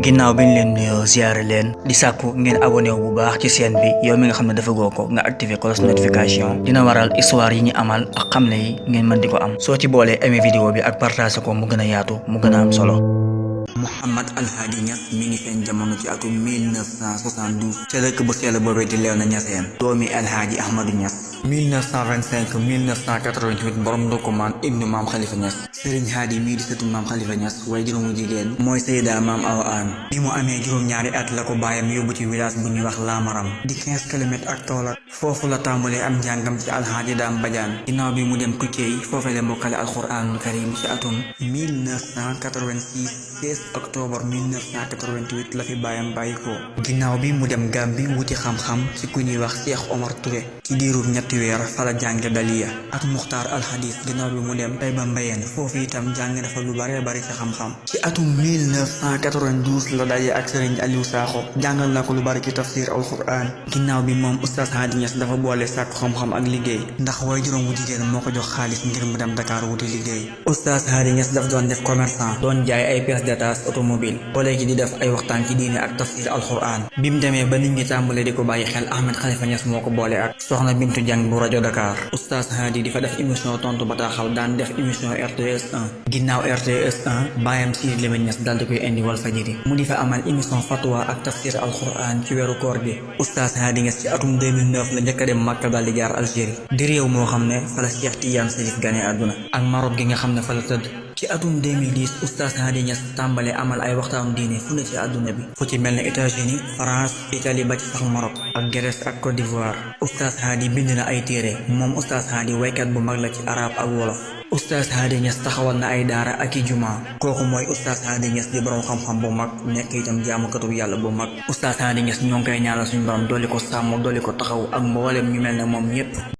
ginnaaw bi ñu leen nuyoo ziare leen di sàkku ngeen abonné wu bu baax ci chaîne bi yow mi nga xam ne dafa goo ko nga activé cloche notification dina waral histoire yi ñu amal ak xamle yi ngeen mën di ko am soo ci boolee aimé vidéo bi ak partagé ko mu gën a yaatu mu gën a am solo. Mouhamad Al Hady Niass mi ngi feeñ jamono ci atum 1972 ca dëkk bu sell boobee di Léona Niassène doomi El Hadji Ahmadou Niass 1925 1988 borom Ndoukoumane ibnu maam Khalifa Niass Serigne Hady mii di sëtu maam Khalifa Niass waaye juróomu jigéen mooy Seyda maam Awa An bi mu amee juróom-ñaari at la ko baayam yóbbu ci village bu ñuy wax Lamaram di 15 kilomètres ak Kaolack foofu la tàmbalee am njàngam ci Alhaaji Daam Badiane ginnaaw bi mu dem Koutiéy foofee la mokkale alxuraanul karim ci atum 1986 16 octobre 1988 la fi baayam bàyyi ko ginnaaw bi mu dem Gàmbi wuti xam-xam ci ku ñuy wax Cheikh Omar Touré ci diirub ñetti weer fa la jànge daliya ak Muxtaar Al Hadis ginnaaw bi mu dem Taïba Mbayeen foofu itam jàng dafa lu bare bari ci xam-xam ci atum 1992 la daje ak Serigne Aliou Sakho jàngal na ko lu bari ci tafsir alquran ginnaaw bi moom Oustaz Hady Niass dafa boole sàkku xam-xam ak liggéey ndax waaye juróom wu jigéen moo ko jox xaalis ngir mu dem Dakar wuti liggéey Oustaz Hady Niass daf doon def commerçant doon jaay ay pièces détachées automobile boole ci di def ay waxtaan ci diine ak tafsir alquran bi mu demee ba nit ñi tàmbale di ko bàyyi xel Ahmed Khalifa Niass moo ko boole ak soxna Bintu Jang bu rajo Dakar Oustaz Hady di fa def émission tontu bataaxal daan def émission RTS 1 ginnaaw RTS 1 baayam Sidy Lamine Niass daal di koy indi Walfadjri mu di fa amal émission fatwa ak tafsir alquran ci weeru koor gi Oustaz Hady Niass ci atum 2009 la njëkk a dem Makka daal di jaar Algérie di réew moo xam ne fa la Cheikh Tidiane Chérif gane àdduna ak Maroc gi nga xam ne fa la tëdd ci atum 2010 Oustaz Hady Niass tàmbale amal ay waxtaanu diine fu ne ci àdduna bi fu ci mel ne États-Unis France Italie ba ci sax Maroc ak Grèce ak Côte d'Ivoire Oustaz Hady bind na ay téere moom Oustaz Hady waykat bu mag la ci arab ak wolof Oustaz Hady Niass taxawal na ay daara ak i juma kooku mooy Oustaz Hady Niass di borom xam-xam bu mag nekk itam jaamukatu yàlla bu mag Oustaz Hady Niass ñoo ngi koy ñaanal suñu borom dolli ko sàmm dolli ko taxaw ak mboolem ñu mel ne moom ñépp